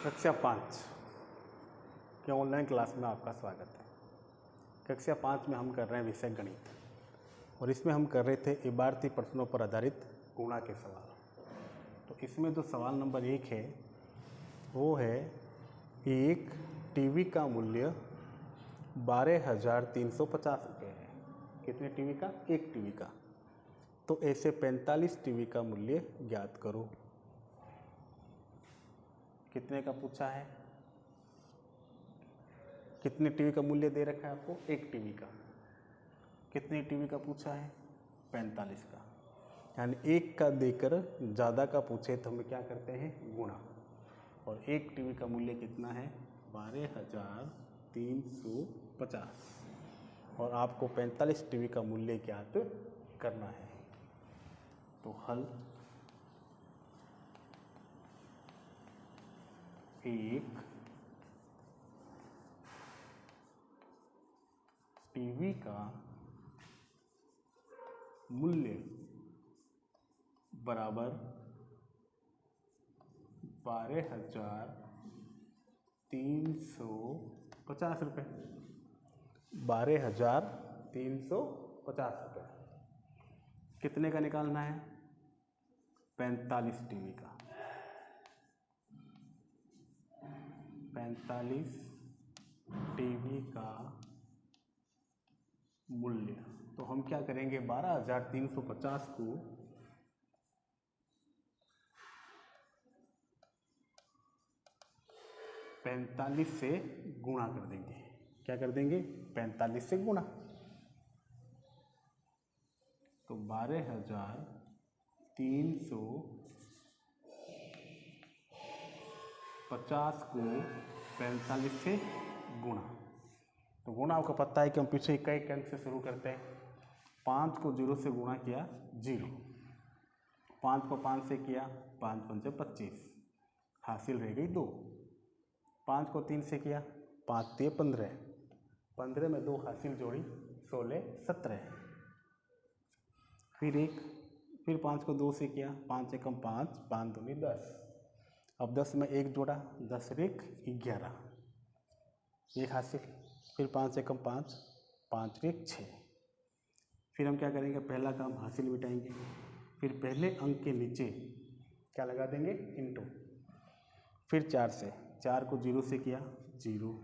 कक्षा 5 के online class में आपका स्वागत है। कक्षा 5 में हम कर रहे हैं विषय गणित और इसमें हम कर रहे थे इबारती प्रश्नों पर आधारित गुणा के सवाल। तो इसमें जो सवाल नंबर 1 है वो है एक टीवी का मूल्य 12,350 रुपये है। कितने टीवी का? एक टीवी का। तो ऐसे 45 टीवी का मूल्य ज्ञात करो। कितने का पूछा है? कितने टीवी का मूल्य दे रखा है आपको? एक टीवी का। कितने टीवी का पूछा है? 45 का। यानी एक का देकर ज़्यादा का पूछे तो हम क्या करते हैं? गुणा। और एक टीवी का मूल्य कितना है? 12,350 और आपको 45 टीवी का मूल्य ज्ञात करना है। तो हल एक टीवी का मूल्य बराबर 12,350 रुपये। 12,350 रुपये। कितने का निकालना है? 45 टीवी का। 45 टीवी का मूल्य। तो हम क्या करेंगे? 12,350 को 45 से गुणा कर देंगे। क्या कर देंगे? 45 से गुणा। तो 12,350 को 45 से गुणा। तो गुणा आपको पता है कि हम पीछे इकाई के अंक से शुरू करते हैं। 5 को 0 से गुणा किया 0, 5 को 5 से किया 5 पंचे 25, हासिल रह गई 2। 5 को 3 से किया 5 तिये 15, 15 में 2 हासिल जोड़ी 16 17। फिर 1, फिर 5 को 2 से किया 5 एकम 5, 5 दूनी 10। अब 10 में 1 जोड़ा 10 एक 11, एक हासिल। फिर 5 एकम 5, 5 एक 6। फिर हम क्या करेंगे? पहला काम हासिल मिटाएंगे। फिर पहले अंक के नीचे क्या लगा देंगे? इंटू। फिर 4 से, 4 को 0 से किया 0,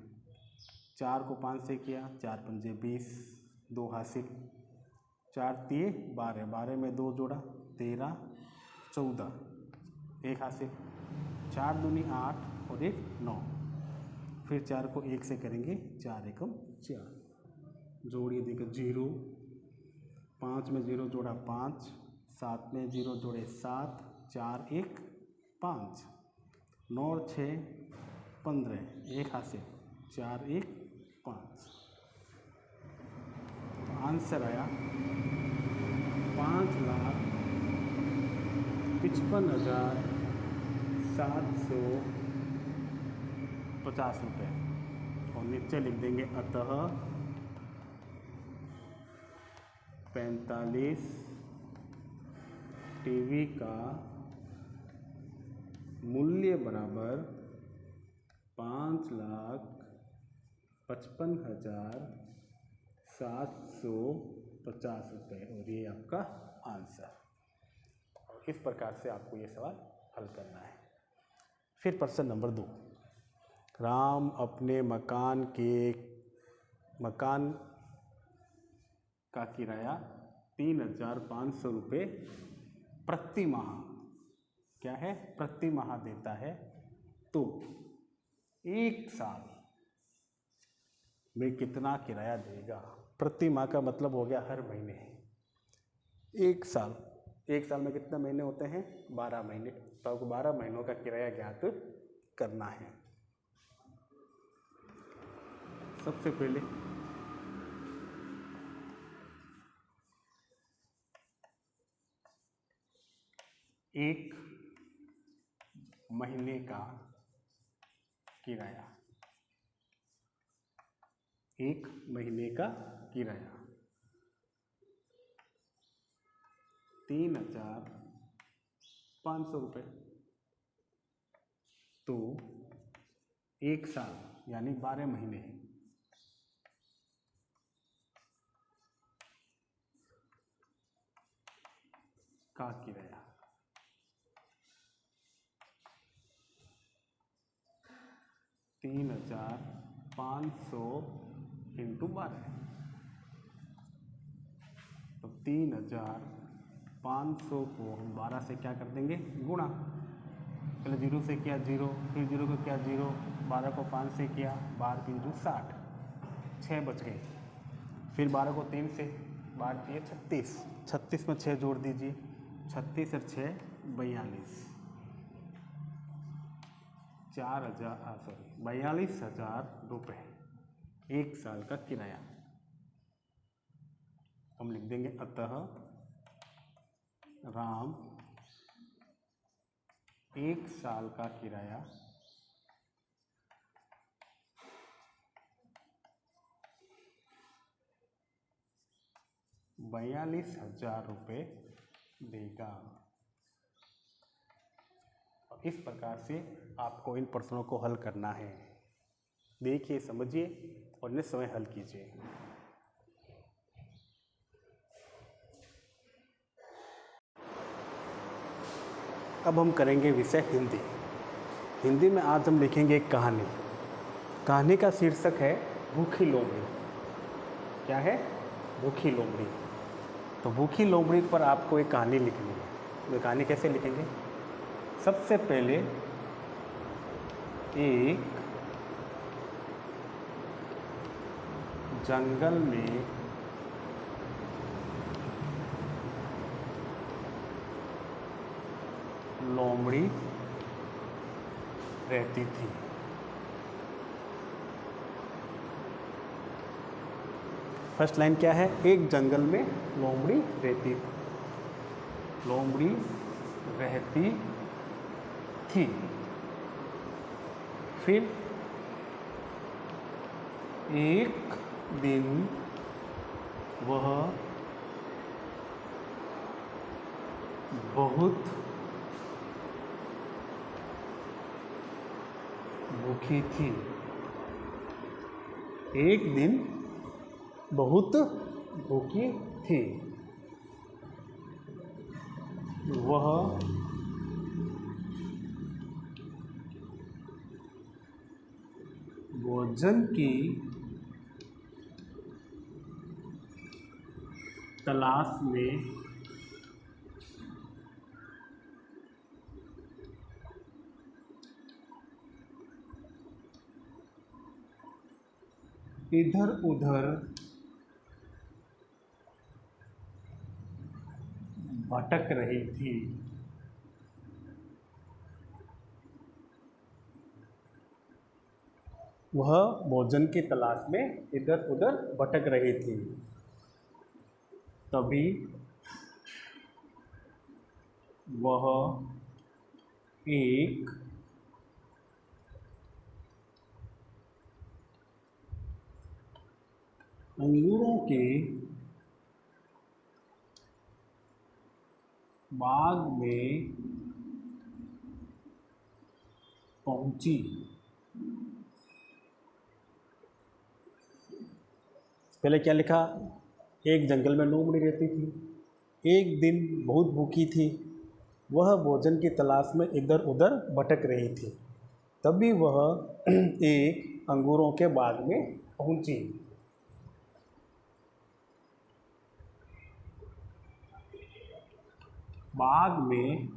4 को 5 से किया 4 पंजे 20, 2 हासिल। 4 तिये 12, 12 में 2 जोड़ा 13 14, एक हासिल। 4 दूनी 8 और 1 9। फिर 4 को 1 से करेंगे 4 एकम 4, जोड़िए देखो 0, 5 में 0 जोड़ा 5, 7 में 0 जोड़े 7, 4 1 5, 9 और 6 15, एक हासिल। 4 1 5। आंसर आया 5,55,750 रुपये। और नीचे लिख देंगे अतः 45 टीवी का मूल्य बराबर 5,55,750 रुपये। और ये आपका आंसर। और इस प्रकार से आपको ये सवाल हल करना है। फिर प्रश्न नंबर 2। राम अपने मकान का किराया 3,500 रुपये प्रति माह, क्या है? प्रति माह देता है। तो एक साल में कितना किराया देगा? प्रति माह का मतलब हो गया हर महीने। एक साल में कितने महीने होते हैं? 12 महीने। तो आपको 12 महीनों का किराया ज्ञात करना है। सबसे पहले एक महीने का किराया, एक महीने का किराया 3,500 रुपये। तो 1 साल यानी 12 महीने का किराया। 3,500 इंटू 12, तो 3,500 को हम 12 से क्या कर देंगे, गुणा। पहले 0 से किया 0, फिर 0 को किया 0, 12 को 5 से किया, 12 3 60, 6 बच गए। फिर 12 को 3 से, 12 3 36, 36 में 6 जोड़ दीजिए, 36 और 6 42, 42,000 रुपये 1 साल का किराया। हम लिख देंगे अतः राम 1 साल का किराया 42,000 रुपये देगा। इस प्रकार से आपको इन प्रश्नों को हल करना है। देखिए, समझिए और निस्समय हल कीजिए। अब हम करेंगे विषय हिंदी। हिंदी में आज हम लिखेंगे एक कहानी। कहानी का शीर्षक है भूखी लोमड़ी। क्या है? भूखी लोमड़ी। तो भूखी लोमड़ी पर आपको एक कहानी लिखनी है। तो कहानी कैसे लिखेंगे? सबसे पहले एक जंगल में लोमड़ी रहती थी। फर्स्ट लाइन क्या है? एक जंगल में लोमड़ी रहती थी। लोमड़ी रहती थी। फिर एक दिन वह बहुत भूखी थी। एक दिन बहुत भूखी थी। वह भोजन की तलाश में इधर उधर भटक रही थी। वह भोजन की तलाश में इधर उधर भटक रही थी। तभी वह एक अंगूरों के बाग में पहुंची। पहले क्या लिखा? एक जंगल में लोमड़ी रहती थी। एक दिन बहुत भूखी थी। वह भोजन की तलाश में इधर उधर भटक रही थी। तभी वह एक अंगूरों के बाग में पहुंची। बाग में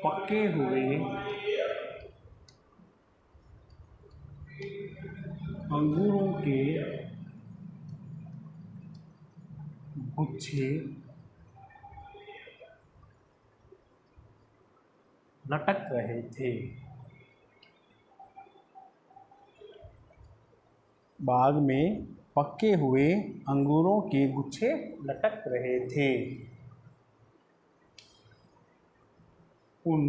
पके हुए अंगूरों के गुच्छे लटक रहे थे। बाग में पके हुए अंगूरों के गुच्छे लटक रहे थे। उन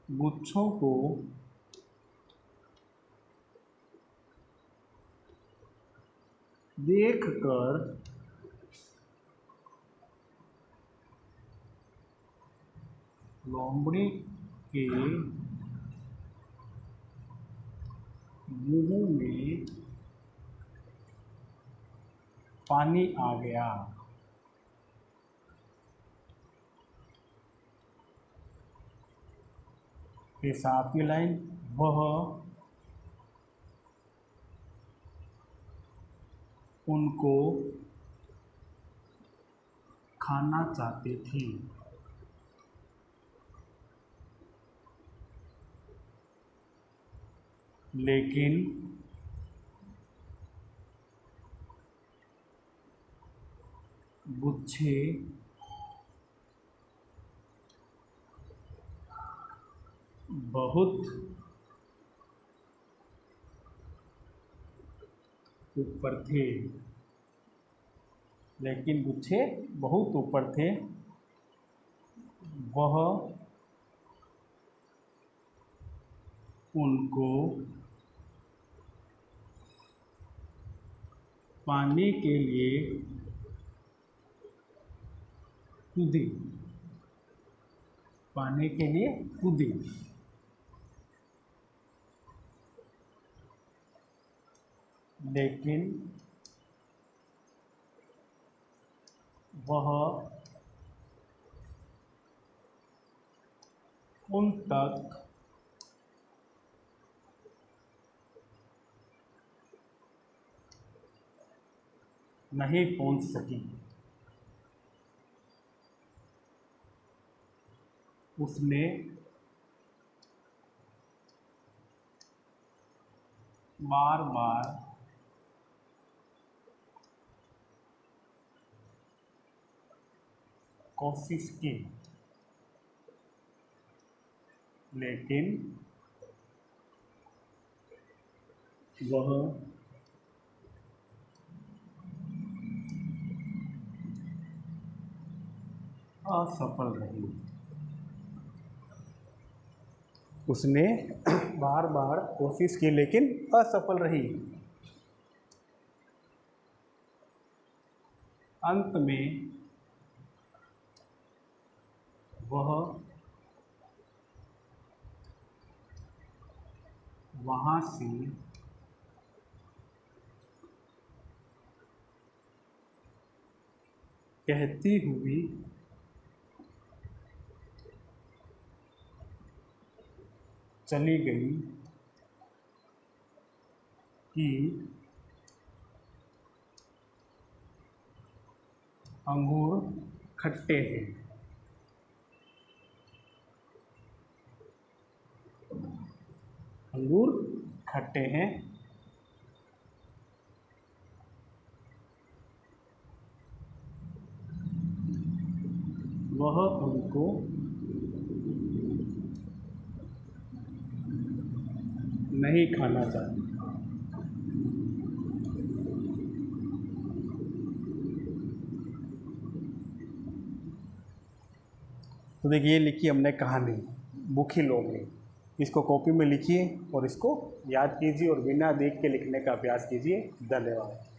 गुच्छों को देखकर लोमड़ी के मुंह में पानी आ गया। फिर सातवीं लाइन, वह उनको खाना चाहती थी, लेकिन गुच्छे बहुत ऊपर थे, लेकिन गुच्छे बहुत ऊपर थे। वह उनको पाने के लिए कूदी, पाने के लिए कूदी, लेकिन वह उन तक नहीं पहुंच सकी। उसने बार बार कोशिश की, लेकिन वह असफल रही। उसने बार बार कोशिश की, लेकिन असफल रही। अंत में वह वहां से कहती हुई चली गई कि अंगूर खट्टे हैं। अंगूर खट्टे हैं। वह उनको नहीं खाना चाहती। तो देखिए, ये लिखी हमने कहानी भूखी लोमड़ी। इसको कॉपी में लिखिए और इसको याद कीजिए और बिना देख के लिखने का अभ्यास कीजिए। धन्यवाद।